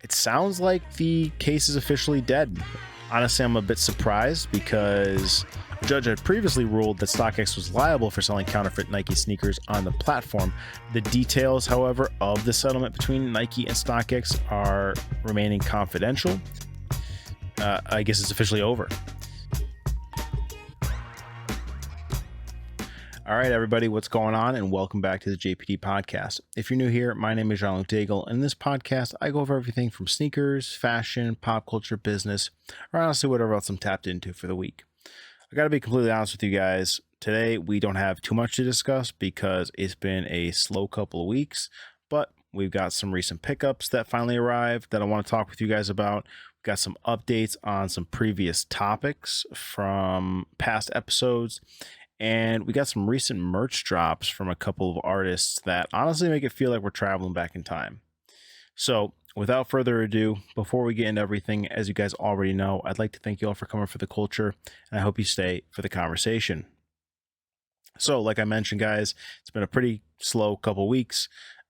It sounds like the case is officially dead. Honestly, I'm a bit surprised because the judge had previously ruled that StockX was liable for selling counterfeit Nike sneakers on the platform. The details, however, of the settlement between Nike and StockX are remaining confidential. I guess it's officially over. All right, everybody, what's going on? And welcome back to the JPD podcast. If you're new here, my name is Jean-Luc Daigle, and in this podcast, I go over everything from sneakers, fashion, pop culture, business, or honestly, whatever else I'm tapped into for the week. I got to be completely honest with you guys. Today, we don't have too much to discuss because it's been a slow couple of weeks, but we've got some recent pickups that finally arrived that I want to talk with you guys about. We've got some updates on some previous topics from past episodes. And we got some recent merch drops from a couple of artists that honestly make it feel like we're traveling back in time. So without further ado, before we get into everything, as you guys already know, I'd like to thank you all for coming for the culture, and I hope you stay for the conversation. So like I mentioned, guys, it's been a pretty slow couple weeks.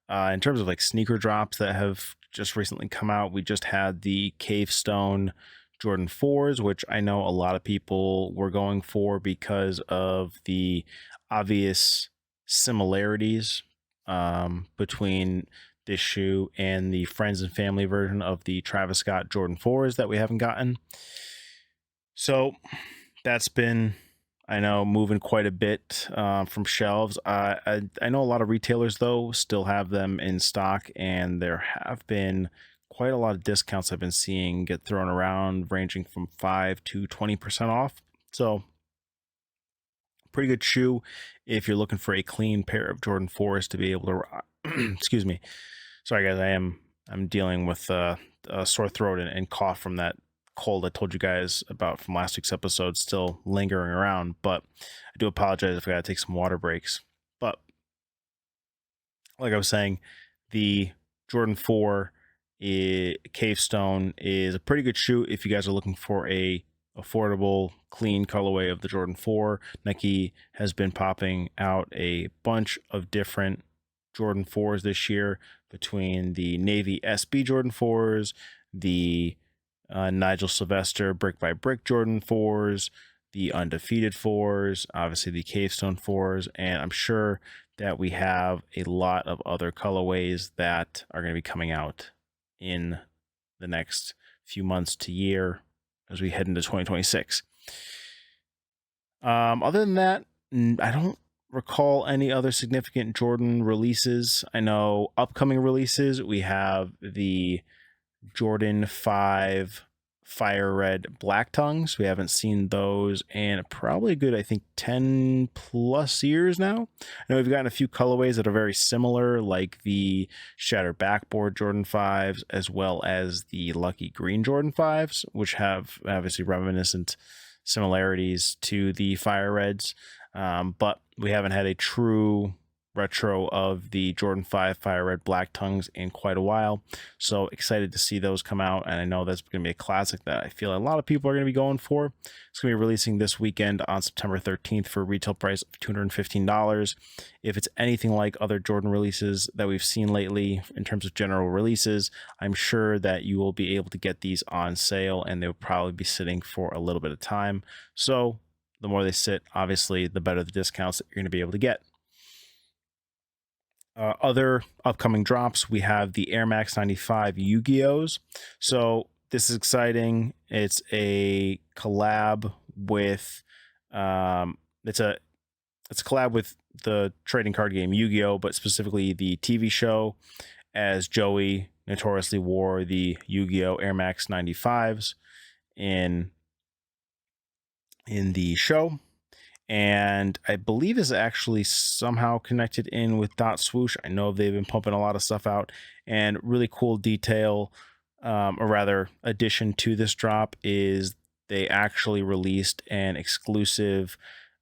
In terms of like sneaker drops that have just recently come out, we just had the Cavestone Jordan 4s, which I know a lot of people were going for because of the obvious similarities between this shoe and the friends and family version of the Travis Scott Jordan 4s that we haven't gotten. So that's been, I know, moving quite a bit from shelves. I know a lot of retailers, though, still have them in stock, and there have been quite a lot of discounts I've been seeing get thrown around, ranging from 5 to 20% off. So pretty good shoe if you're looking for a clean pair of Jordan 4s to be able to excuse me. Sorry guys, I'm dealing with a sore throat and cough from that cold I told you guys about from last week's episode, still lingering around, but I do apologize if I gotta take some water breaks. But like I was saying, the Jordan 4 Cavestone is a pretty good shoe if you guys are looking for a affordable, clean colorway of the Jordan 4. Nike has been popping out a bunch of different Jordan 4s this year, between the Navy SB Jordan 4s, the Nigel Sylvester Brick by Brick Jordan 4s, the Undefeated 4s, obviously the Cavestone 4s, and I'm sure that we have a lot of other colorways that are going to be coming out in the next few months to year as we head into 2026. Other than that, I don't recall any other significant Jordan releases. I know upcoming releases, we have the Jordan 5 Fire Red Black Tongues. We haven't seen those in probably a good, I think, 10 plus years now. I know we've gotten a few colorways that are very similar, like the Shattered Backboard Jordan 5s, as well as the Lucky Green Jordan 5s, which have obviously reminiscent similarities to the Fire Reds. But we haven't had a true retro of the Jordan 5 Fire Red Black Tongues in quite a while, so excited to see those come out, and I know that's going to be a classic that I feel a lot of people are going to be going for. It's going to be releasing this weekend on September 13th for a retail price of $215. If it's anything like other Jordan releases that we've seen lately in terms of general releases, I'm sure that you will be able to get these on sale, and they'll probably be sitting for a little bit of time. So the more they sit, obviously, the better the discounts that you're going to be able to get. Other upcoming drops, we have the Air Max 95 Yu-Gi-Ohs. So this is exciting. It's a collab with it's a collab with the trading card game Yu-Gi-Oh, but specifically the TV show, as Joey notoriously wore the Yu-Gi-Oh Air Max 95s in the show. And I believe is actually somehow connected in with Dot Swoosh. I know they've been pumping a lot of stuff out, and really cool detail, or rather addition to this drop, is they actually released an exclusive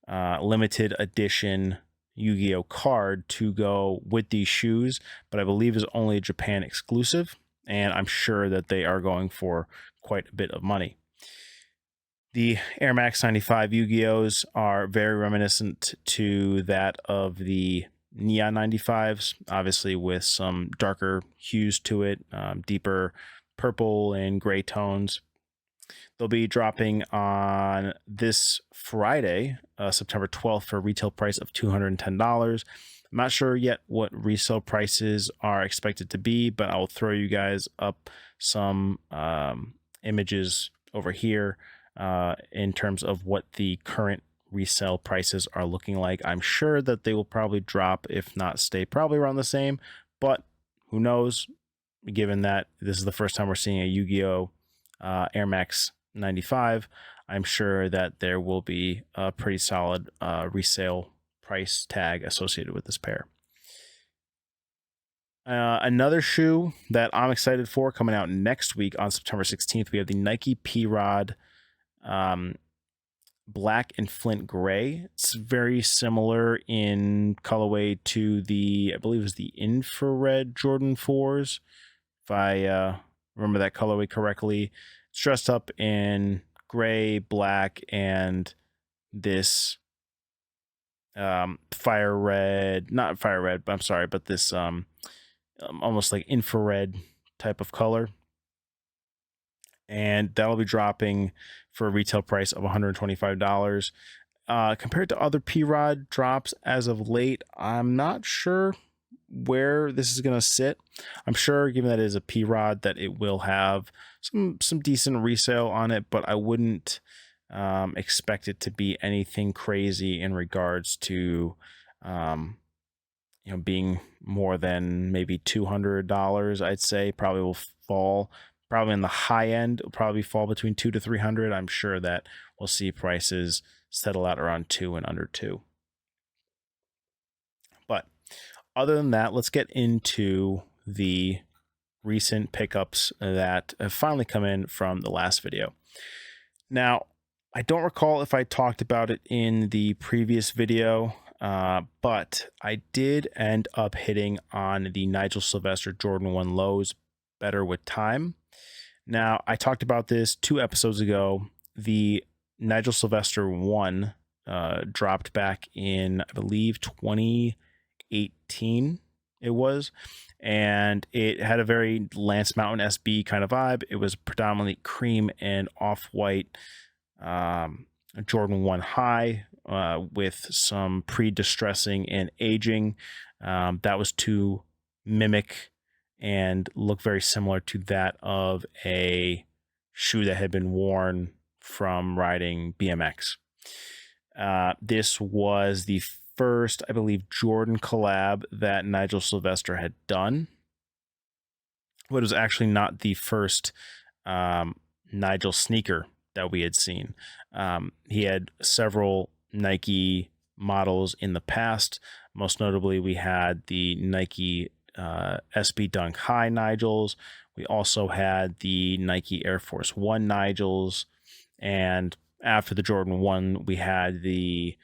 limited edition Yu-Gi-Oh card to go with these shoes, but I believe is only a Japan exclusive, and I'm sure that they are going for quite a bit of money. The Air Max 95 Yu-Gi-Ohs are very reminiscent to that of the Neon 95s, obviously with some darker hues to it, deeper purple and gray tones. They'll be dropping on this Friday, September 12th, for a retail price of $210. I'm not sure yet what resale prices are expected to be, but I'll throw you guys up some images over here in terms of what the current resale prices are looking like. I'm sure that they will probably drop, if not stay probably around the same, but who knows, given that this is the first time we're seeing a Yu-Gi-Oh! Air Max 95. I'm sure that there will be a pretty solid resale price tag associated with this pair. Another shoe that I'm excited for coming out next week on September 16th, we have the Nike P-Rod black and flint gray. It's very similar in colorway to the, I believe it was the infrared Jordan 4s, if I remember that colorway correctly. It's dressed up in gray, black, and this fire red, not fire red, but I'm sorry, but this almost like infrared type of color. And that'll be dropping for a retail price of $125. Compared to other P-Rod drops as of late, I'm not sure where this is going to sit. I'm sure, given that it is a P-Rod, that it will have some decent resale on it, but I wouldn't expect it to be anything crazy in regards to being more than maybe $200. I'd say probably will fall probably in the high end. It'll probably fall between $200 to $300. I'm sure that we'll see prices settle out around $2 and under $2. But other than that, let's get into the recent pickups that have finally come in from the last video. Now, I don't recall if I talked about it in the previous video, but I did end up hitting on the Nigel Sylvester Jordan 1 lows better with time. Now, I talked about this 2 episodes ago. The Nigel Sylvester 1 dropped back in, I believe, 2018 it was, and it had a very Lance Mountain SB kind of vibe. It was predominantly cream and off-white Jordan 1 high with some pre-distressing and aging. That was to mimic and look very similar to that of a shoe that had been worn from riding BMX. This was the first, I believe, Jordan collab that Nigel Sylvester had done, but it was actually not the first Nigel sneaker that we had seen. He had several Nike models in the past. Most notably, we had the Nike SB Dunk High Nigels. We also had the Nike Air Force One Nigels, and after the Jordan 1, we had the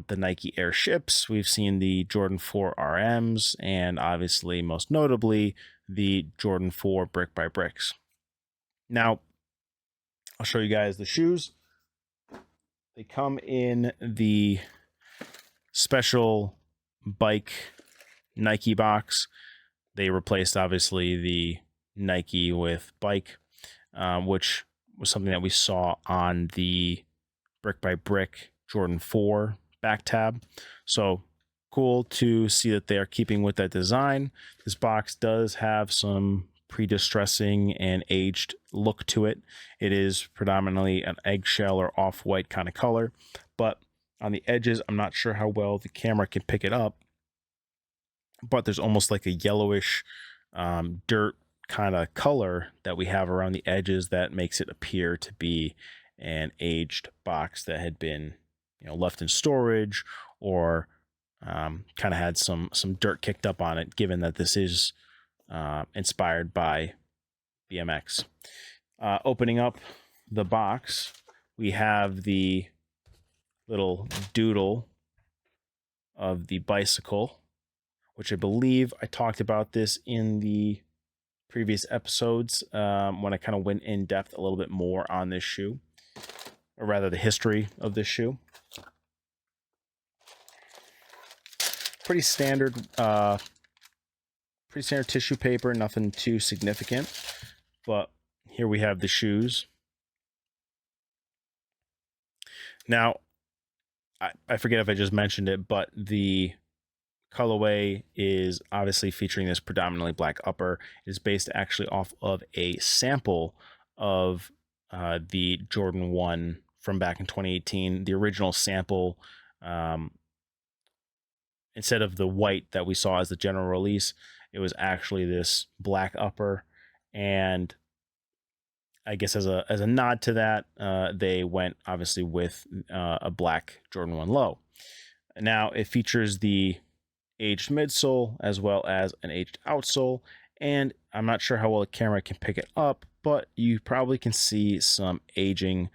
Nike Airships. We've seen the Jordan 4 RMs, and obviously, most notably, the Jordan 4 Brick by Bricks. Now, I'll show you guys the shoes. They come in the special bike Nike box. They replaced, obviously, the Nike with bike, which was something that we saw on the Brick by Brick Jordan 4 back tab. So cool to see that they are keeping with that design. This box does have some pre-distressing and aged look to it. It is predominantly an eggshell or off-white kind of color, but on the edges, I'm not sure how well the camera can pick it up, but there's almost like a yellowish dirt kind of color that we have around the edges that makes it appear to be an aged box that had been left in storage or kind of had some dirt kicked up on it, given that this is inspired by BMX. Opening up the box, we have the little doodle of the bicycle, which I believe I talked about this in the previous episodes when I kind of went in depth a little bit more on this shoe, or rather the history of this shoe. Pretty standard tissue paper, nothing too significant. But here we have the shoes. Now, I forget if I just mentioned it, but the colorway is obviously featuring this predominantly black upper. It is based actually off of a sample of the Jordan 1 from back in 2018. The original sample, instead of the white that we saw as the general release, it was actually this black upper. And I guess as a nod to that, they went obviously with a black Jordan 1 low. Now it features the aged midsole as well as an aged outsole, and I'm not sure how well the camera can pick it up, but you probably can see some aging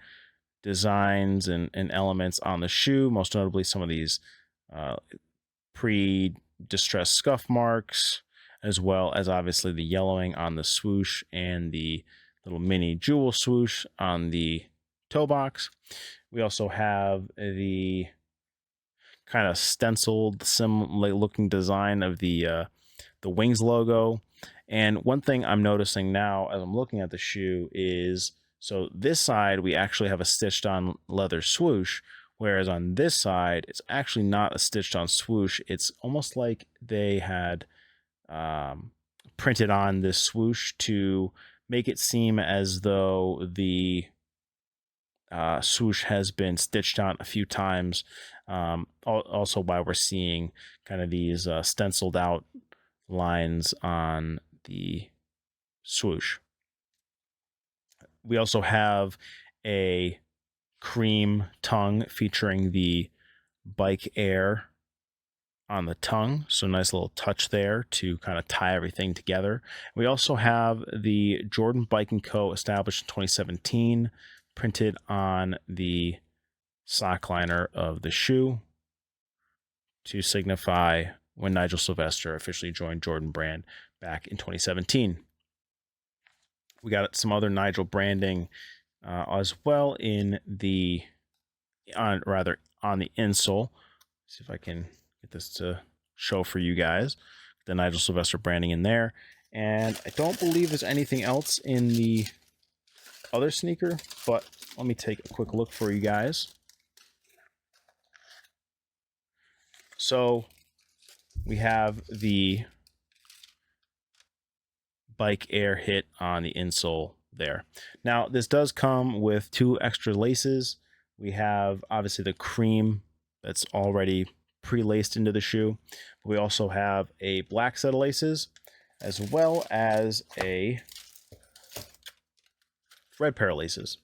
designs and elements on the shoe, most notably some of these pre-distressed scuff marks, as well as obviously the yellowing on the swoosh and the little mini jewel swoosh on the toe box. We also have the kind of stenciled similar looking design of the wings logo. And one thing I'm noticing now as I'm looking at the shoe is, so this side we actually have a stitched on leather swoosh, whereas on this side it's actually not a stitched on swoosh. It's almost like they had printed on this swoosh to make it seem as though the swoosh has been stitched on a few times. Also, why we're seeing kind of these stenciled out lines on the swoosh. We also have a cream tongue featuring the Bike Air on the tongue, so nice little touch there to kind of tie everything together. We also have the Jordan Bike & Co. established in 2017, printed on the sock liner of the shoe to signify when Nigel Sylvester officially joined Jordan Brand back in 2017. We got some other Nigel branding as well in the on the insole. See if I can get this to show for you guys the Nigel Sylvester branding in there. And I don't believe there's anything else in the other sneaker, but let me take a quick look for you guys. So we have the Bike Air hit on the insole there. Now this does come with 2 extra laces. We have obviously the cream that's already pre-laced into the shoe. We also have a black set of laces as well as a red pair of laces.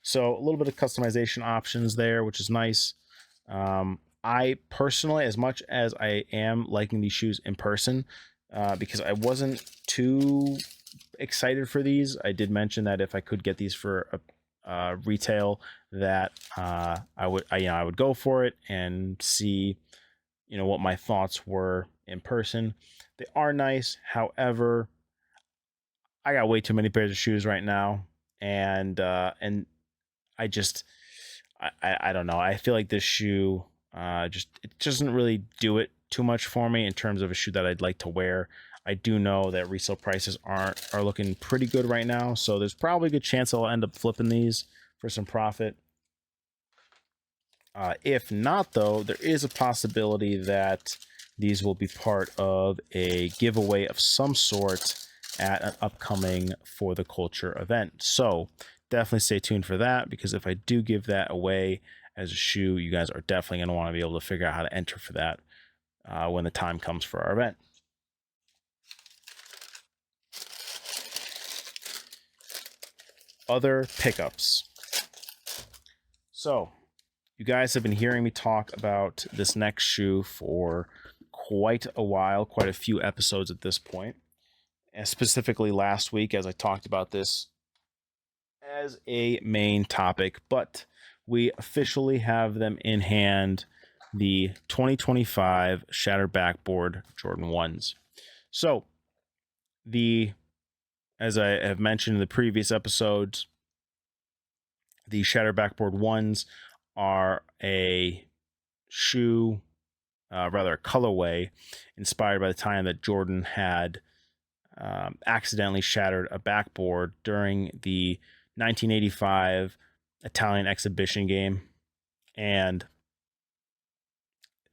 So a little bit of customization options there, which is nice. I personally, as much as I am liking these shoes in person, because I wasn't too excited for these, I did mention that if I could get these for a retail, that I would go for it and see, what my thoughts were in person. They are nice. However, I got way too many pairs of shoes right now, and I just I don't know. I feel like this shoe it doesn't really do it too much for me in terms of a shoe that I'd like to wear. I do know that resale prices are looking pretty good right now, so there's probably a good chance I'll end up flipping these for some profit. If not, though, there is a possibility that these will be part of a giveaway of some sort at an upcoming For the Culture event. So definitely stay tuned for that, because if I do give that away as a shoe, you guys are definitely going to want to be able to figure out how to enter for that when the time comes for our event. Other pickups. So you guys have been hearing me talk about this next shoe for quite a while, quite a few episodes at this point, and specifically last week as I talked about this as a main topic, but we officially have them in hand, the 2025 Shattered Backboard Jordan 1s. So as I have mentioned in the previous episodes, the Shattered Backboard 1s are a shoe, rather a colorway, inspired by the time that Jordan had accidentally shattered a backboard during the 1985 Italian exhibition game. And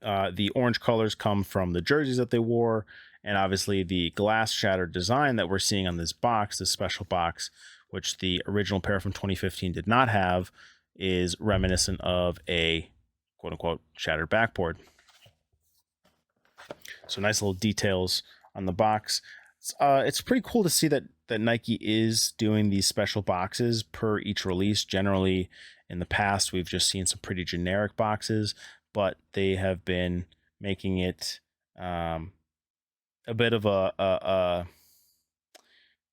the orange colors come from the jerseys that they wore. And obviously, the glass shattered design that we're seeing on this box, this special box, which the original pair from 2015 did not have, is reminiscent of a quote unquote shattered backboard. So nice little details on the box. It's pretty cool to see that Nike is doing these special boxes per each release. Generally, in the past, we've just seen some pretty generic boxes, but they have been making it a bit of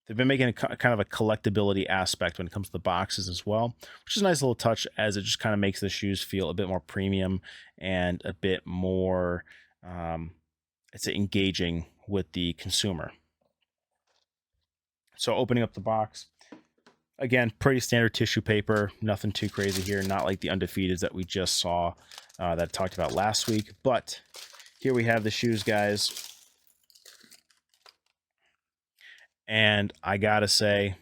they've been making a kind of a collectability aspect when it comes to the boxes as well, which is a nice little touch, as it just kind of makes the shoes feel a bit more premium and a bit more it's engaging with the consumer. So opening up the box, again, pretty standard tissue paper, nothing too crazy here, not like the Undefeateds that we just saw that I talked about last week. But here we have the shoes, guys. And I gotta say,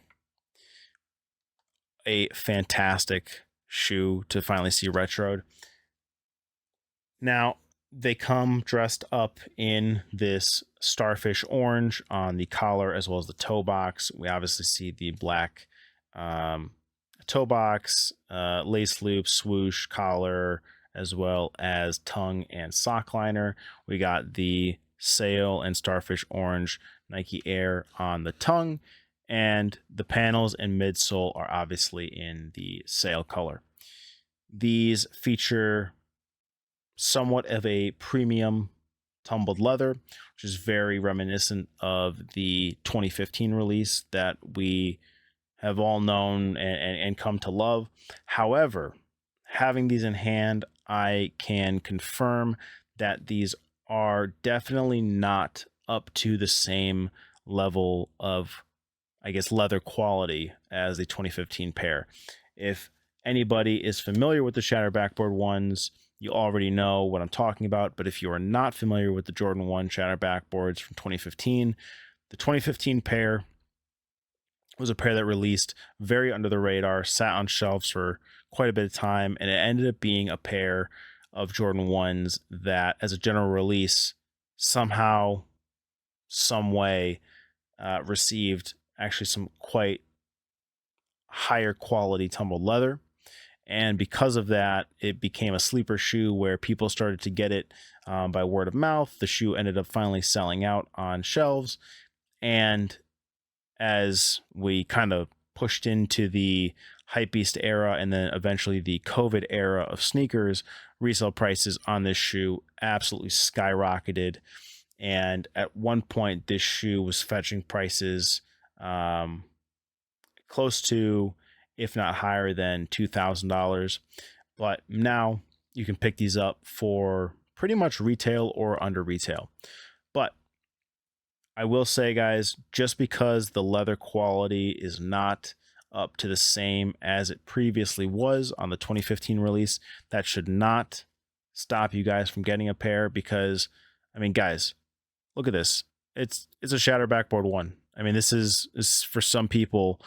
a fantastic shoe to finally see retroed. Now, they come dressed up in this starfish orange on the collar as well as the toe box. We obviously see the black toe box, lace loop, swoosh, collar, as well as tongue and sock liner. We got the sail and starfish orange Nike Air on the tongue, and the panels and midsole are obviously in the sail color. These feature somewhat of a premium tumbled leather, which is very reminiscent of the 2015 release that we have all known and come to love. However, having these in hand, I can confirm that these are definitely not up to the same level of, I guess, leather quality as the 2015 pair. If anybody is familiar with the Shattered Backboard ones, you already know what I'm talking about. But if you are not familiar with the Jordan 1 Shattered Backboards from 2015, the 2015 pair was a pair that released very under the radar, sat on shelves for quite a bit of time, and it ended up being a pair of Jordan 1s that, as a general release, somehow, some way, received actually some quite higher quality tumbled leather. And because of that, it became a sleeper shoe where people started to get it by word of mouth. The shoe ended up finally selling out on shelves. And as we kind of pushed into the hypebeast era and then eventually the COVID era of sneakers, resale prices on this shoe absolutely skyrocketed. And at one point, this shoe was fetching prices close to, if not higher than, $2,000. But now you can pick these up for pretty much retail or under retail. But I will say, guys, just because the leather quality is not up to the same as it previously was on the 2015 release, that should not stop you guys from getting a pair. Because, I mean, guys, look at this. It's a Shattered Backboard 1. I mean, this is for some people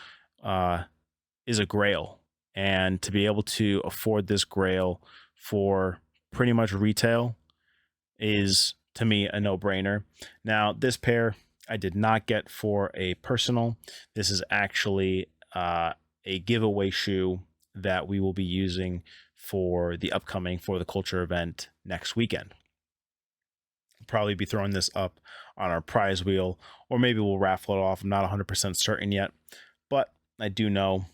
is a grail. And to be able to afford this grail for pretty much retail is, to me, a no-brainer. Now, this pair I did not get for a personal. This is actually a giveaway shoe that we will be using for the upcoming For the Culture event next weekend. We'll probably be throwing this up on our prize wheel, or maybe we'll raffle it off. I'm not 100% certain yet, but I do know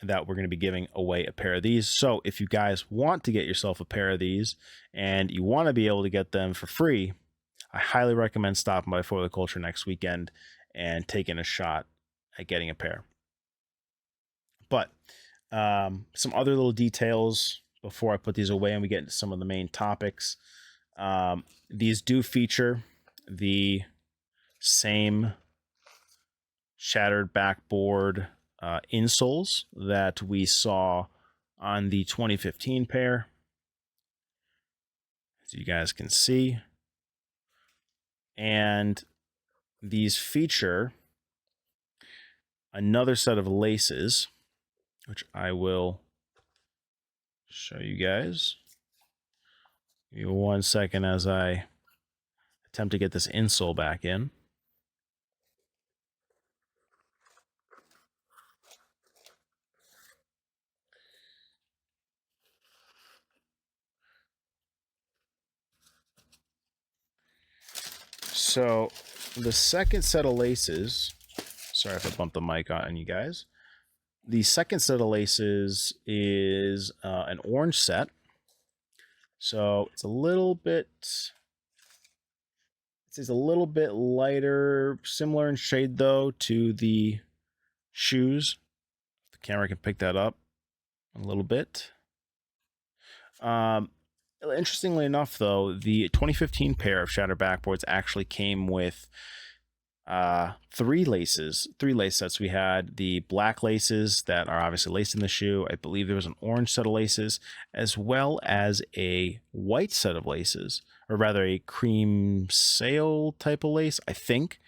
that we're going to be giving away a pair of these. So if you guys want to get yourself a pair of these and you want to be able to get them for free, I highly recommend stopping by For the Culture next weekend and taking a shot at getting a pair. But some other little details before I put these away and we get into some of the main topics. These do feature the same shattered backboard insoles that we saw on the 2015 pair, as you guys can see. And these feature another set of laces, which I will show you guys. Give me 1 second as I attempt to get this insole back in. So the second set of laces, sorry if I bumped the mic on you guys. The second set of laces is an orange set. So it's a little bit lighter, similar in shade though to the shoes. The camera can pick that up a little bit. Interestingly enough, though, the 2015 pair of Shatter backboards actually came with three lace sets. We had the black laces that are obviously laced in the shoe. I believe there was an orange set of laces, as well as a white set of laces, or rather a cream sail type of lace, I think.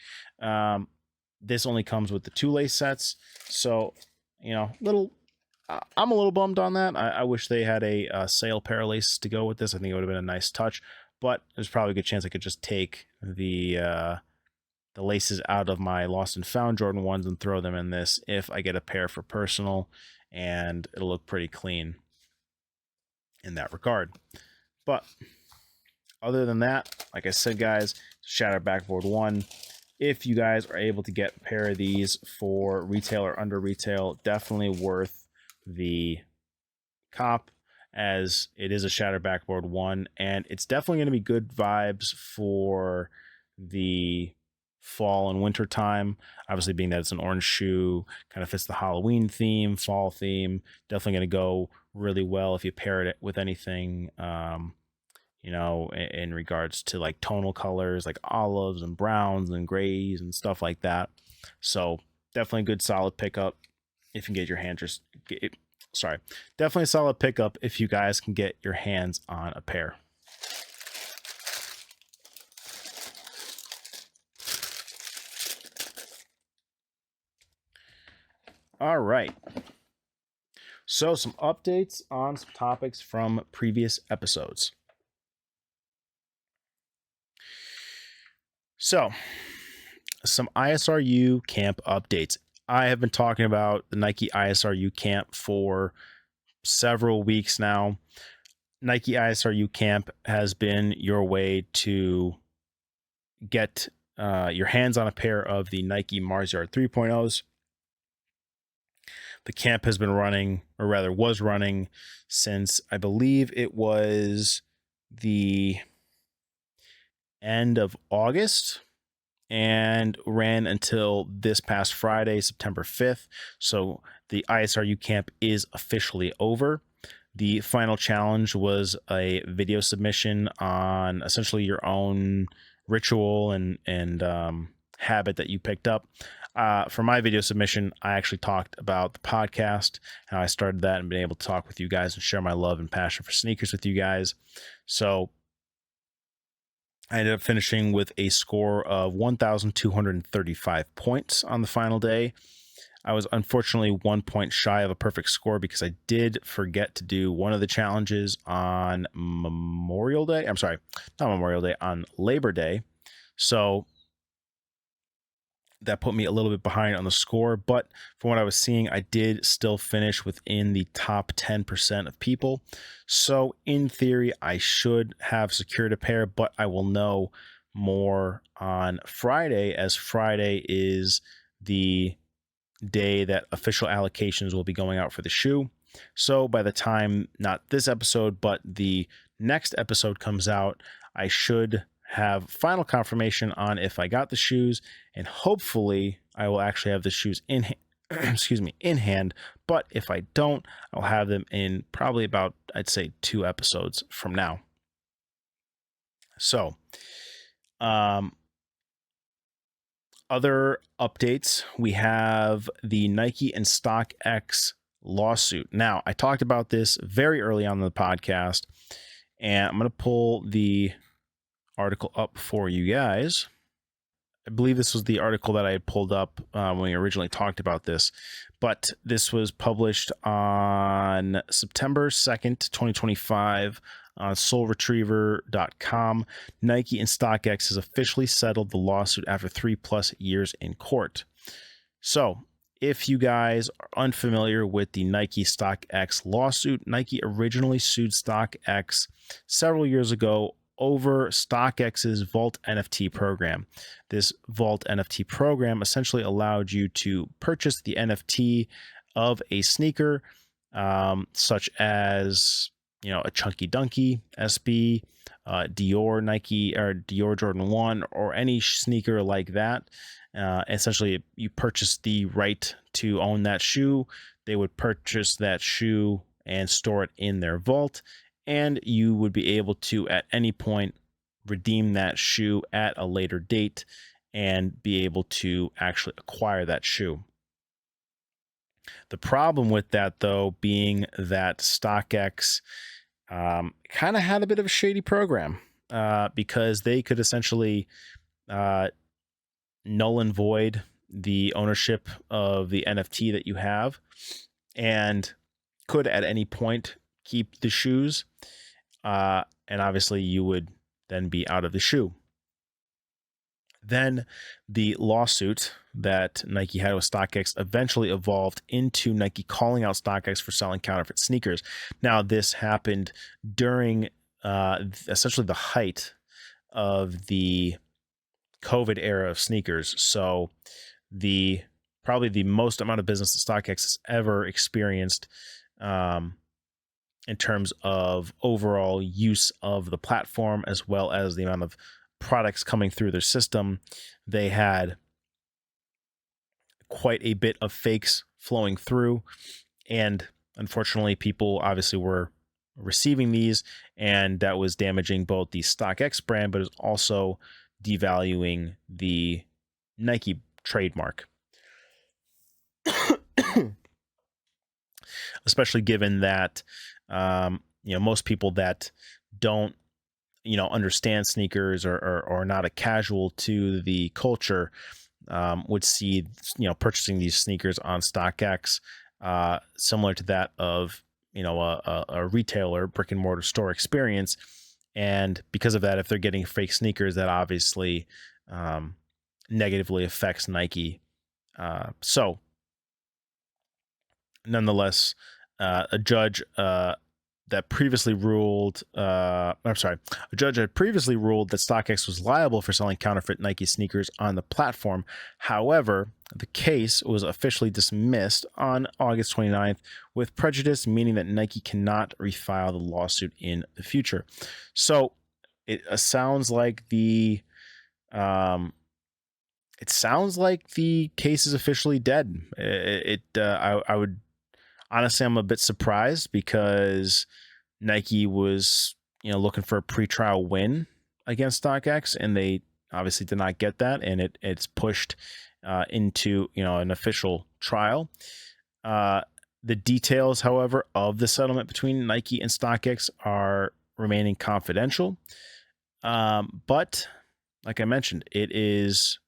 This only comes with the 2 lace sets, so I'm a little bummed on that. I wish they had a sail pair of laces to go with this. I think it would have been a nice touch, but there's probably a good chance I could just take the laces out of my lost and found Jordan 1s and throw them in this if I get a pair for personal, and it'll look pretty clean in that regard. But other than that, like I said, guys, Shatter Backboard 1. If you guys are able to get a pair of these for retail or under retail, definitely worth the cop, as it is a Shatter Backboard 1, and it's definitely going to be good vibes for the fall and winter time. Obviously, being that it's an orange shoe, kind of fits the Halloween theme, fall theme. Definitely going to go really well if you pair it with anything, in regards to like tonal colors like olives and browns and grays and stuff like that. So definitely a good solid pickup if you can get your hands. Definitely a solid pickup if you guys can get your hands on a pair. All right. So some updates on some topics from previous episodes. So some ISRU camp updates. I have been talking about the Nike ISRU camp for several weeks now. Nike ISRU camp has been your way to get your hands on a pair of the Nike Mars Yard 3.0s. The camp has been running, or rather was running, since I believe it was the end of August, and ran until this past Friday, September 5th. So the ISRU camp is officially over. The final challenge was a video submission on essentially your own ritual and habit that you picked up. For my video submission, I actually talked about the podcast, how I started that, and been able to talk with you guys and share my love and passion for sneakers with you guys. So I ended up finishing with a score of 1,235 points on the final day. I was unfortunately 1 point shy of a perfect score because I did forget to do one of the challenges on Memorial Day. I'm sorry, not Memorial Day, on Labor Day. So that put me a little bit behind on the score, but from what I was seeing, I did still finish within the top 10% of people. So in theory, I should have secured a pair, but I will know more on Friday, as Friday is the day that official allocations will be going out for the shoe. So by the time, not this episode, but the next episode comes out, I should have final confirmation on if I got the shoes, and hopefully I will actually have the shoes in in hand. But if I don't, I'll have them in probably about, I'd say, 2 episodes from now. So other updates, we have the Nike and StockX lawsuit. Now, I talked about this very early on in the podcast, and I'm going to pull the article up for you guys. I believe this was the article that I had pulled up when we originally talked about this, but this was published on September 2nd, 2025 on soulretriever.com. Nike and StockX has officially settled the lawsuit after 3+ years in court. So, if you guys are unfamiliar with the Nike StockX lawsuit, Nike originally sued StockX several years ago over StockX's Vault NFT program. This Vault NFT program essentially allowed you to purchase the NFT of a sneaker, such as a Chunky Dunky SB, Dior Nike or Dior Jordan 1, or any sneaker like that. Essentially, you purchase the right to own that shoe. They would purchase that shoe and store it in their vault, and you would be able to at any point redeem that shoe at a later date and be able to actually acquire that shoe. The problem with that, though, being that StockX kind of had a bit of a shady program, because they could essentially null and void the ownership of the NFT that you have, and could at any point keep the shoes, and obviously you would then be out of the shoe. Then the lawsuit that Nike had with StockX eventually evolved into Nike calling out StockX for selling counterfeit sneakers. Now, this happened during essentially the height of the COVID era of sneakers. So probably the most amount of business that StockX has ever experienced, in terms of overall use of the platform, as well as the amount of products coming through their system. They had quite a bit of fakes flowing through, and unfortunately people obviously were receiving these, and that was damaging both the StockX brand, but is also devaluing the Nike trademark. Especially given that most people that don't understand sneakers, or are not a casual to the culture, would see purchasing these sneakers on StockX similar to that of a retailer brick and mortar store experience. And because of that, if they're getting fake sneakers, that obviously negatively affects Nike. So nonetheless, a judge had previously ruled that StockX was liable for selling counterfeit Nike sneakers on the platform. However, the case was officially dismissed on August 29th with prejudice, meaning that Nike cannot refile the lawsuit in the future. So it sounds like the case is officially dead. I would honestly, I'm a bit surprised, because Nike was, looking for a pre-trial win against StockX, and they obviously did not get that, and it's pushed into an official trial. The details, however, of the settlement between Nike and StockX are remaining confidential. But like I mentioned, it is,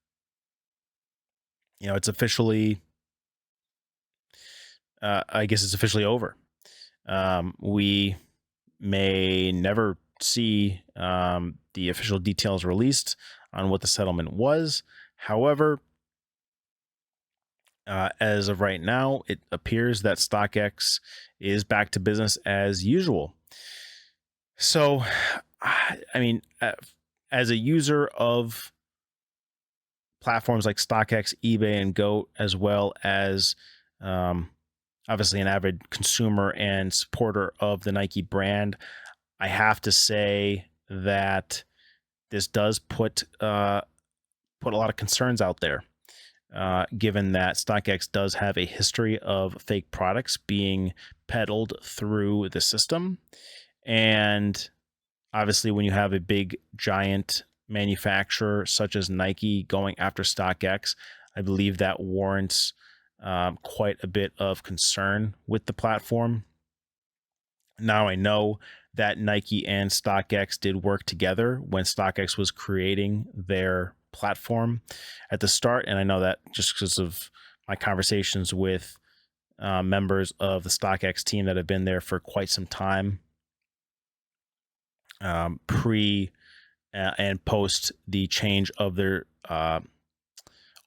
it's officially, I guess it's officially over. We may never see the official details released on what the settlement was. However, as of right now, it appears that StockX is back to business as usual. So, I mean, as a user of platforms like StockX, eBay, and Goat, as well as obviously an avid consumer and supporter of the Nike brand, I have to say that this does put a lot of concerns out there, given that StockX does have a history of fake products being peddled through the system. And obviously, when you have a big, giant manufacturer such as Nike going after StockX, I believe that warrants quite a bit of concern with the platform. Now, I know that Nike and StockX did work together when StockX was creating their platform at the start, and I know that just because of my conversations with members of the StockX team that have been there for quite some time, pre and post the change of their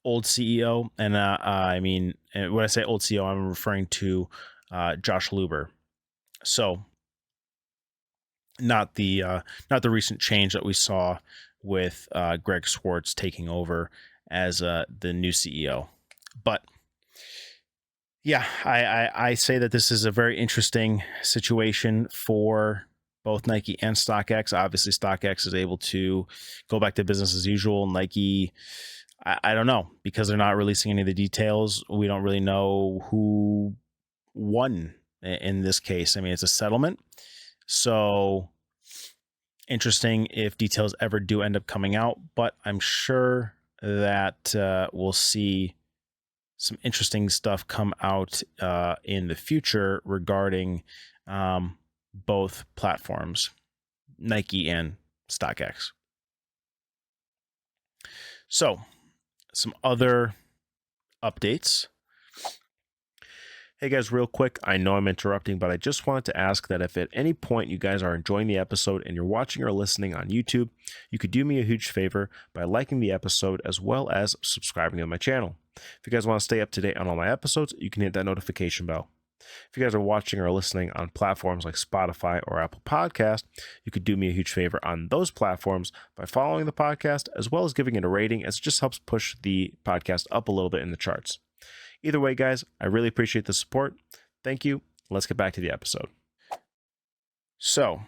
old CEO. And I mean, and when I say old CEO, I'm referring to Josh Luber. So not the recent change that we saw with Greg Swartz taking over as the new CEO. But yeah, I say that this is a very interesting situation for both Nike and StockX. Obviously, StockX is able to go back to business as usual. Nike, I don't know, because they're not releasing any of the details. We don't really know who won in this case. I mean, it's a settlement. So interesting if details ever do end up coming out, but I'm sure that we'll see some interesting stuff come out in the future regarding both platforms, Nike and StockX. So, some other updates. Hey guys, real quick, I know I'm interrupting, but I just wanted to ask that if at any point you guys are enjoying the episode and you're watching or listening on YouTube, you could do me a huge favor by liking the episode as well as subscribing to my channel. If you guys want to stay up to date on all my episodes, you can hit that notification bell. If you guys are watching or listening on platforms like Spotify or Apple Podcast, you could do me a huge favor on those platforms by following the podcast as well as giving it a rating, as it just helps push the podcast up a little bit in the charts. Either way, guys, I really appreciate the support. Thank you. Let's get back to the episode. So,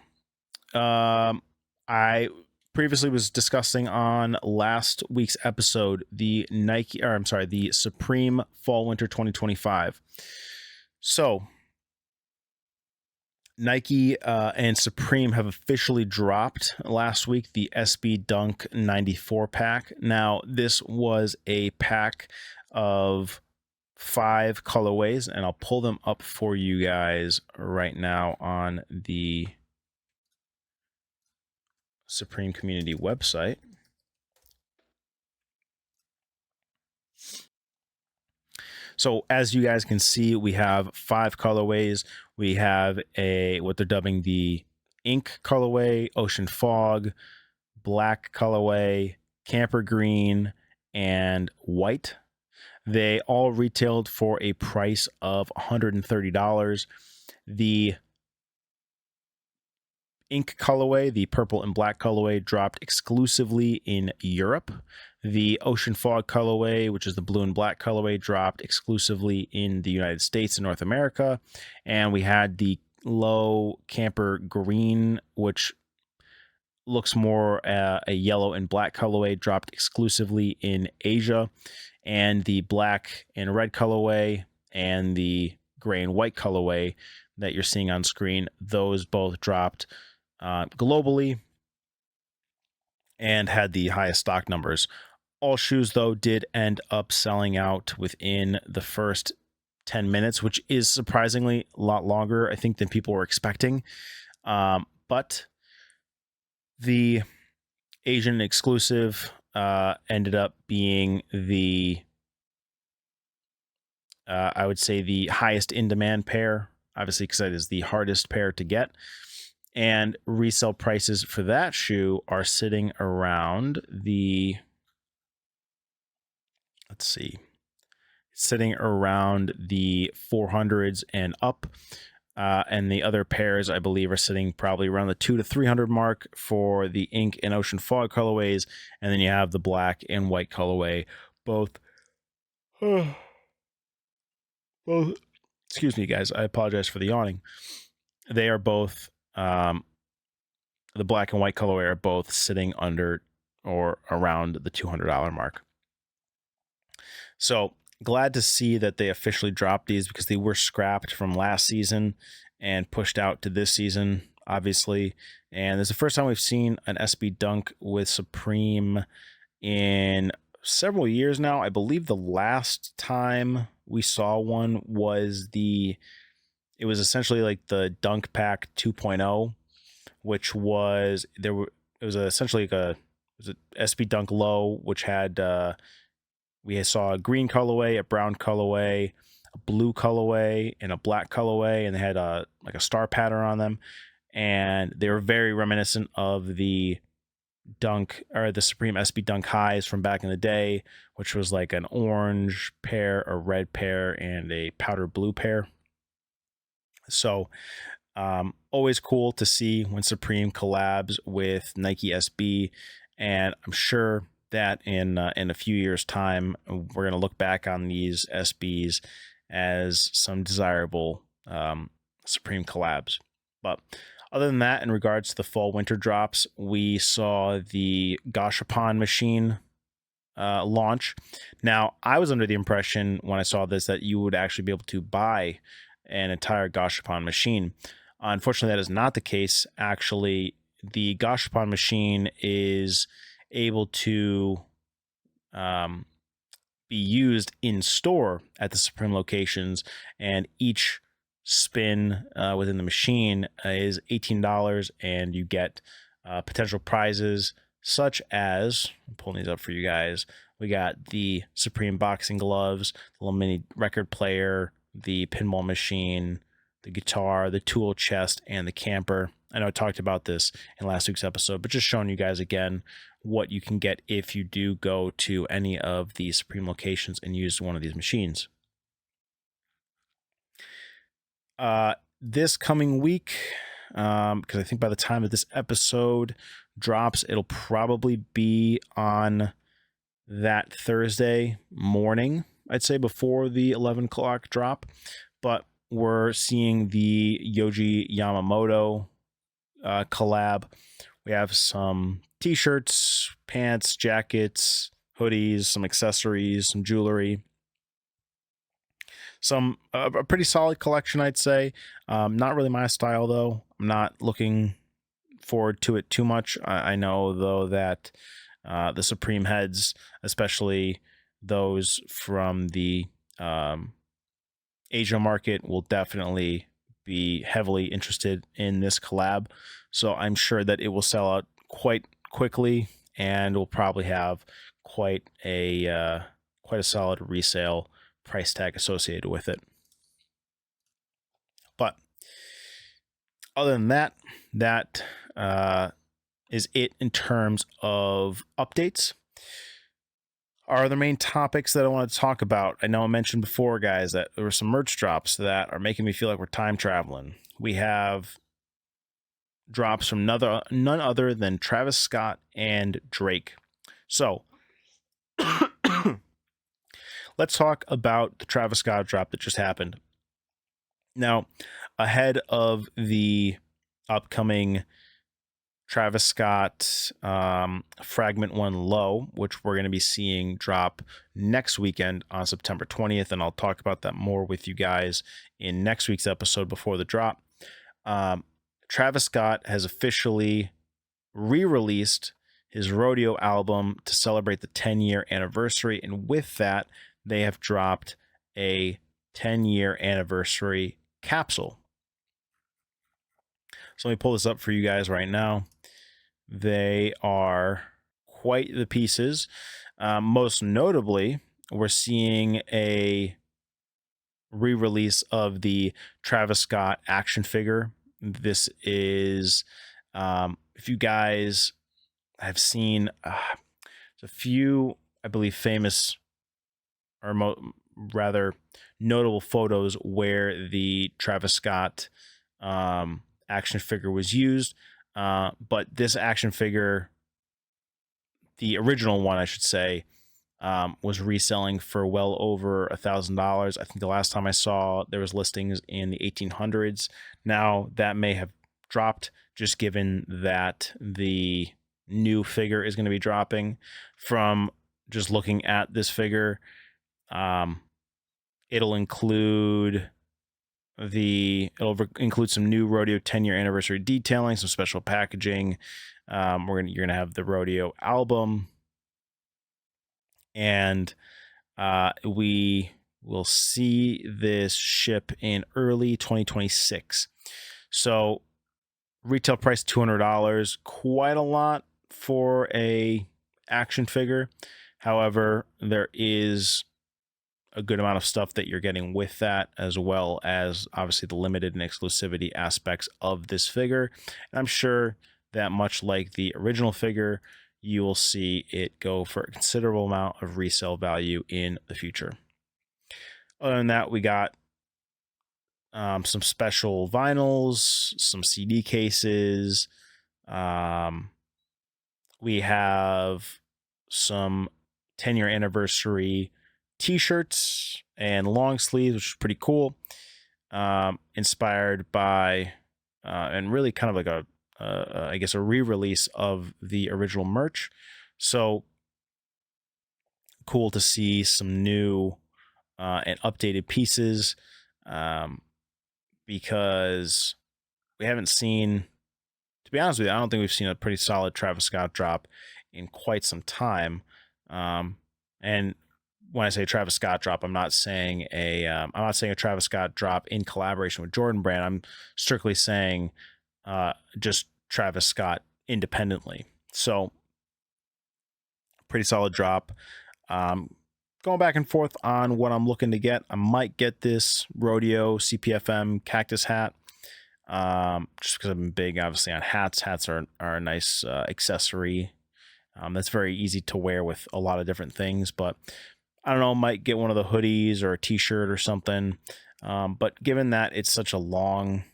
I previously was discussing on last week's episode the Supreme Fall Winter 2025. So, Nike and Supreme have officially dropped last week the SB Dunk 94 pack. Now, this was a pack of 5 colorways, and I'll pull them up for you guys right now on the Supreme Community website. So as you guys can see, we have 5 colorways. We have what they're dubbing the ink colorway, ocean fog, black colorway, camper green, and white. They all retailed for a price of $130. The ink colorway, the purple and black colorway, dropped exclusively in Europe. The ocean fog colorway, which is the blue and black colorway, dropped exclusively in the United States and North America. And we had the low camper green, which looks more a yellow and black colorway, dropped exclusively in Asia. And the black and red colorway and the gray and white colorway that you're seeing on screen, those both dropped globally and had the highest stock numbers. All shoes, though, did end up selling out within the first 10 minutes, which is surprisingly a lot longer, I think, than people were expecting. But the Asian exclusive ended up being I would say the highest in demand pair, obviously, because that is the hardest pair to get. And resale prices for that shoe are sitting around sitting around the 400s and up. And the other pairs, I believe, are sitting probably around the 200 to 300 mark for the ink and ocean fog colorways. And then you have the black and white colorway, both. Well, excuse me, guys. I apologize for the yawning. They are both, the black and white colorway are both sitting under or around the $200 mark. So glad to see that they officially dropped these, because they were scrapped from last season and pushed out to this season, obviously. And this is the first time we've seen an SB Dunk with Supreme in several years now. I believe the last time we saw one was it was essentially like the Dunk Pack 2.0, which was essentially like was it SB Dunk Low, which had we saw a green colorway, a brown colorway, a blue colorway, and a black colorway, and they had a like a star pattern on them, and they were very reminiscent of the Dunk or the Supreme SB Dunk highs from back in the day, which was like an orange pair, a red pair, and a powder blue pair. So always cool to see when Supreme collabs with Nike SB, and I'm sure that in a few years' time, we're going to look back on these SBs as some desirable Supreme collabs. But other than that, in regards to the fall winter drops, we saw the Gashapon machine launch. Now, I was under the impression when I saw this that you would actually be able to buy an entire Gashapon machine. Unfortunately, that is not the case. Actually, the Gashapon machine is able to be used in store at the Supreme locations, and each spin within the machine is $18, and you get potential prizes such as, I'm pulling these up for you guys, we got the Supreme boxing gloves, the little mini record player, the pinball machine, the guitar, the tool chest, and the camper. I know I talked about this in last week's episode, but just showing you guys again what you can get if you do go to any of the Supreme locations and use one of these machines. This coming week, because I think by the time that this episode drops, it'll probably be on that Thursday morning, I'd say before the 11 o'clock drop, but we're seeing the Yoji Yamamoto collab. We have some t-shirts, pants, jackets, hoodies, some accessories, some jewelry, some a pretty solid collection, I'd say. Not really my style, though. I'm not looking forward to it too much. I know, though, that the Supreme heads, especially those from the Asia market, will definitely be heavily interested in this collab. So I'm sure that it will sell out quite quickly, and will probably have quite a solid resale price tag associated with it. But other than that, that is it in terms of updates. Are the main topics that I want to talk about? I know I mentioned before, guys, that there were some merch drops that are making me feel like we're time traveling. We have drops from none other than Travis Scott and Drake. So let's talk about the Travis Scott drop that just happened. Now, ahead of the upcoming Travis Scott Fragment 1 Low, which we're going to be seeing drop next weekend on September 20th, and I'll talk about that more with you guys in next week's episode before the drop. Travis Scott has officially re-released his Rodeo album to celebrate the 10-year anniversary, and with that, they have dropped a 10-year anniversary capsule. So let me pull this up for you guys right now. They are quite the pieces. Most notably, we're seeing a re-release of the Travis Scott action figure. This is, if you guys have seen a few, I believe, famous or rather notable photos where the Travis Scott action figure was used. But this action figure, the original one, I should say, was reselling for well over $1,000. I think the last time I saw there was listings in the 1800s. Now that may have dropped, just given that the new figure is going to be dropping. From just looking at this figure, it'll include some new Rodeo 10-year anniversary detailing, some special packaging. You're gonna have the Rodeo album, and we will see this ship in early 2026. So retail price $200, quite a lot for a action figure. However, there is a good amount of stuff that you're getting with that, as well as obviously the limited and exclusivity aspects of this figure. And I'm sure that much like the original figure, you will see it go for a considerable amount of resale value in the future. Other than that, we got some special vinyls, some CD cases. We have some 10-year anniversary t-shirts and long sleeves, which is pretty cool. Inspired by and really kind of like I guess a re-release of the original merch. So cool to see some new and updated pieces, because we haven't seen, to be honest with you, I don't think we've seen a pretty solid Travis Scott drop in quite some time. And when I say Travis Scott drop, I'm not saying a Travis Scott drop in collaboration with Jordan Brand. I'm strictly saying just Travis Scott independently. So pretty solid drop. Going back and forth on what I'm looking to get. I might get this Rodeo CPFM cactus hat, just because I'm big, obviously, on hats. Hats are a nice accessory that's very easy to wear with a lot of different things. But I don't know, might get one of the hoodies or a t-shirt or something. But given that it's such a long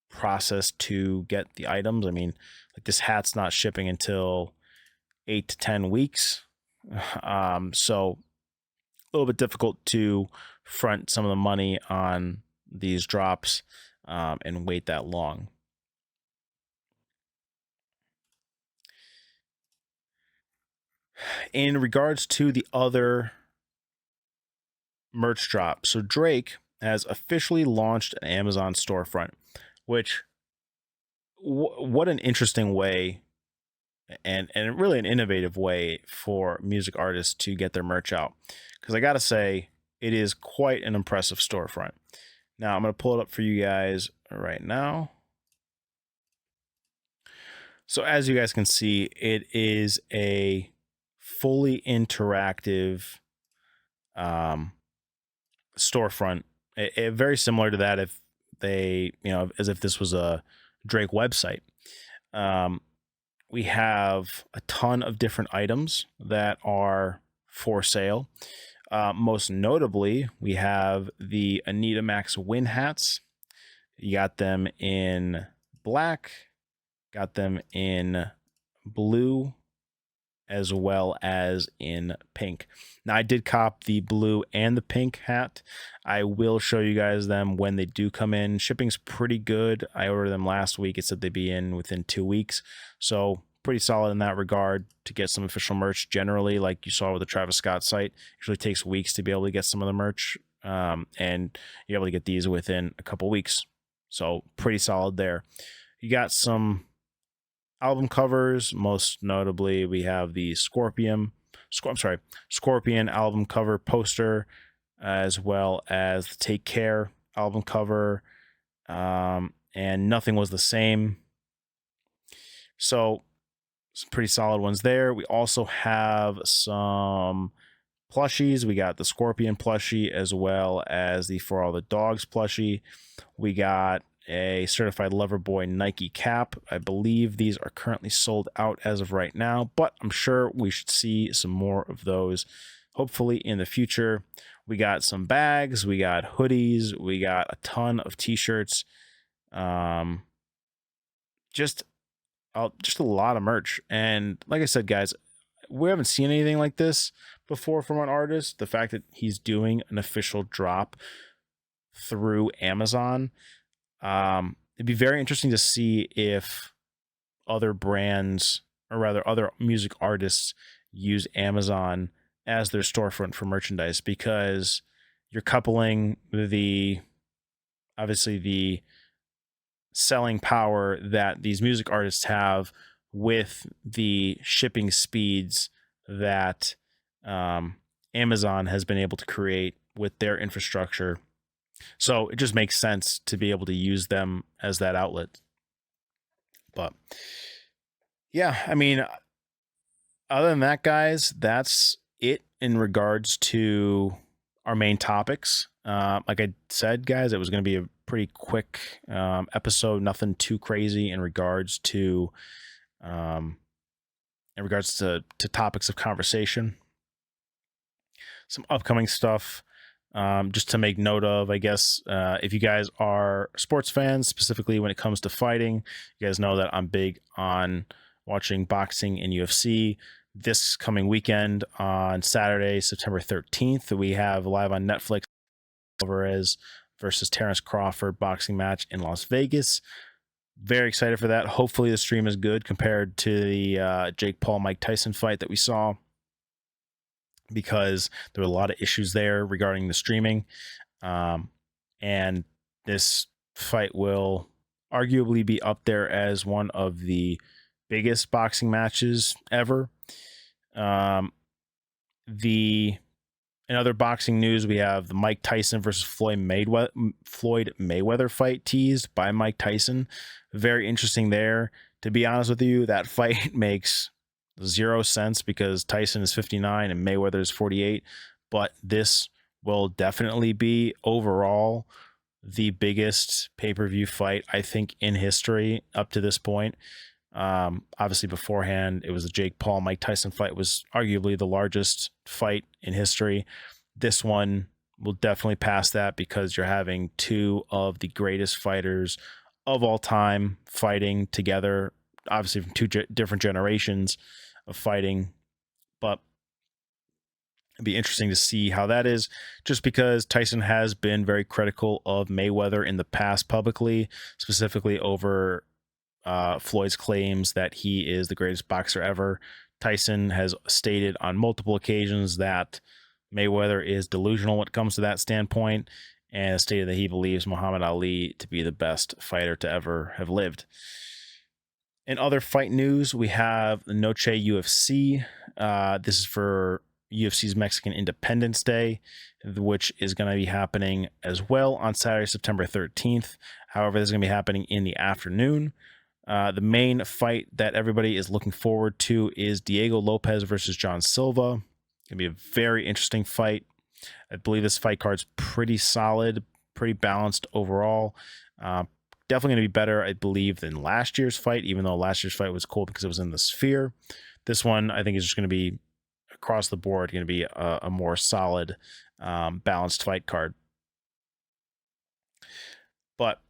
process to get the items, I mean, like this hat's not shipping until 8 to 10 weeks. So a little bit difficult to front some of the money on these drops and wait that long. In regards to the other merch drop, so Drake has officially launched an Amazon storefront, which what an interesting way and really an innovative way for music artists to get their merch out, because I gotta say it is quite an impressive storefront. Now I'm gonna pull it up for you guys right now. So as you guys can see, it is a fully interactive storefront, very similar to that if they, as if this was a Drake website. We have a ton of different items that are for sale. Most notably, we have the Anita Max Win hats. You got them in black, got them in blue, as well as in pink. Now, I did cop the blue and the pink hat. I will show you guys them when they do come in. Shipping's pretty good. I ordered them last week. It said they'd be in within 2 weeks. So pretty solid in that regard to get some official merch. Generally, like you saw with the Travis Scott site, it usually takes weeks to be able to get some of the merch. And you're able to get these within a couple weeks. So pretty solid there. You got some album covers. Most notably, we have the Scorpion album cover poster, as well as the Take Care album cover, and Nothing Was the Same. So some pretty solid ones there. We also have some plushies. We got the Scorpion plushie, as well as the For All the Dogs plushie. We got a Certified Lover Boy Nike cap. I believe these are currently sold out as of right now, but I'm sure we should see some more of those hopefully in the future. We got some bags, we got hoodies, we got a ton of t-shirts, just a lot of merch. And like I said, guys, we haven't seen anything like this before from an artist. The fact that he's doing an official drop through Amazon, it'd be very interesting to see if other brands, or rather other music artists, use Amazon as their storefront for merchandise, because you're coupling obviously the selling power that these music artists have with the shipping speeds that Amazon has been able to create with their infrastructure. So it just makes sense to be able to use them as that outlet. But yeah, I mean, Other than that, guys, that's it in regards to our main topics. Like I said, guys, it was going to be a pretty quick episode. Nothing too crazy um, in regards to topics of conversation. Some upcoming stuff. Just to make note of, I guess, if you guys are sports fans, specifically when it comes to fighting, you guys know that I'm big on watching boxing and UFC. This coming weekend on Saturday, September 13th, we have live on Netflix Alvarez versus Terrence Crawford boxing match in Las Vegas. Very excited for that. Hopefully the stream is good compared to the Jake Paul Mike Tyson fight that we saw, because there were a lot of issues there regarding the streaming. And this fight will arguably be up there as one of the biggest boxing matches ever. In other boxing news, we have the Mike Tyson versus Floyd Mayweather fight teased by Mike Tyson. Very interesting there. To be honest with you, that fight makes zero sense because Tyson is 59 and Mayweather is 48. But this will definitely be overall the biggest pay-per-view fight, I think, in history up to this point. Obviously beforehand, it was the Jake Paul Mike Tyson fight, was arguably the largest fight in history. This one will definitely pass that because you're having two of the greatest fighters of all time fighting together, obviously from two different generations of fighting. But it'd be interesting to see how that is, just because Tyson has been very critical of Mayweather in the past publicly, specifically over Floyd's claims that he is the greatest boxer ever. Tyson has stated on multiple occasions that Mayweather is delusional when it comes to that standpoint, and stated that he believes Muhammad Ali to be the best fighter to ever have lived. In other fight news, we have the Noche UFC. This is for UFC's Mexican Independence Day, which is going to be happening as well on Saturday, September 13th. However, this is going to be happening in the afternoon. The main fight that everybody is looking forward to is Diego Lopez versus John Silva. It's going to be a very interesting fight. I believe this fight card's pretty solid, pretty balanced overall. Definitely going to be better, I believe, than last year's fight, even though last year's fight was cool because it was in the Sphere. This one, I think, is just going to be across the board, going to be a more solid, balanced fight card. But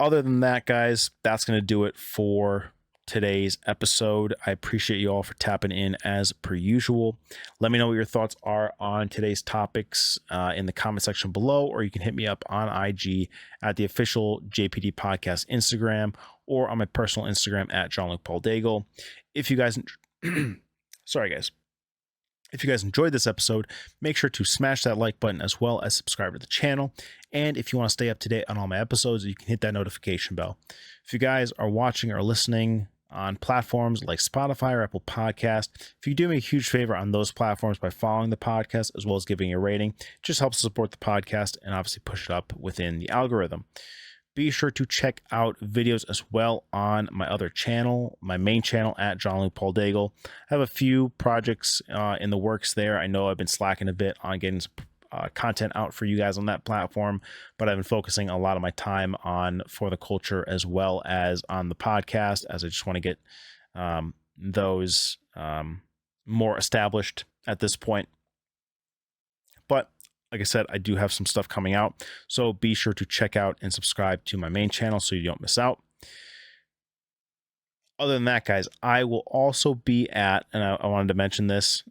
other than that, guys, that's going to do it for today's episode. I appreciate you all for tapping in as per usual. Let me know what your thoughts are on today's topics in the comment section below, or you can hit me up on IG at the official JPD Podcast Instagram, or on my personal Instagram at Jean-Luc Paul Daigle. If you guys, sorry guys. If you guys enjoyed this episode, make sure to smash that like button as well as subscribe to the channel. And if you want to stay up to date on all my episodes, you can hit that notification bell. If you guys are watching or listening on platforms like Spotify or Apple Podcast, if you do me a huge favor on those platforms by following the podcast as well as giving a rating, it just helps support the podcast and obviously push it up within the algorithm. Be sure to check out videos as well on my other channel, my main channel at Jean-Luc Paul Daigle. I have a few projects in the works there. I know I've been slacking a bit on getting some content out for you guys on that platform, but I've been focusing a lot of my time on For the Culture as well as on the podcast, as I just want to get those more established at this point. But like I said, I do have some stuff coming out, so be sure to check out and subscribe to my main channel so you don't miss out. Other than that, guys, I will also be at, and I wanted to mention this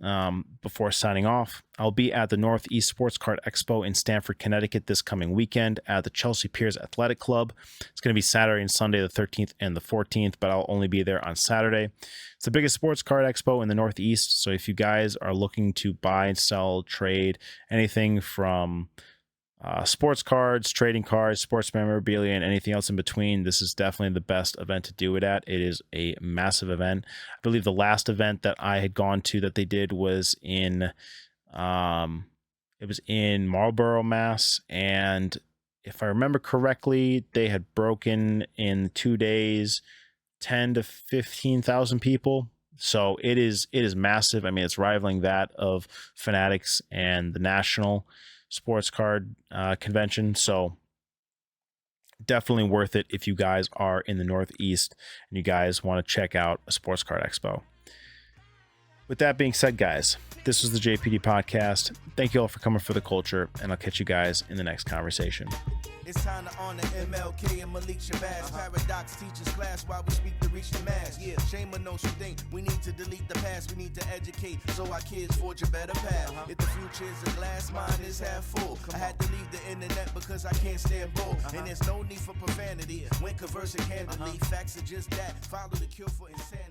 before signing off, I'll be at the Northeast Sports Card Expo in Stamford, Connecticut this coming weekend at the Chelsea Piers Athletic Club. It's going to be Saturday and Sunday, the 13th and the 14th, but I'll only be there on Saturday. It's the biggest sports card expo in the Northeast, so if you guys are looking to buy, sell, trade, anything from sports cards, trading cards, sports memorabilia, and anything else in between, this is definitely the best event to do it at. It is a massive event. I believe the last event that I had gone to that they did was in Marlborough, Mass, and if I remember correctly, they had broken in 2 days 10 to 15,000 people So it is massive. I mean, it's rivaling that of Fanatics and the National Sports Card Convention. So definitely worth it if you guys are in the Northeast and you guys want to check out a sports card expo. With that being said, guys, this was the JPD podcast. Thank you all for coming for the culture, and I'll catch you guys in the next conversation. It's time to honor MLK and Malik Shabazz. Paradox teachers class while we speak to reach the mass. Yeah, shame on those who think we need to delete the past. We need to educate so our kids forge a better path. If the future is a glass, mine is half full. I had to leave the internet because I can't stand bull. And there's no need for profanity when conversing candidly. Facts are just that. Follow the cure for insanity.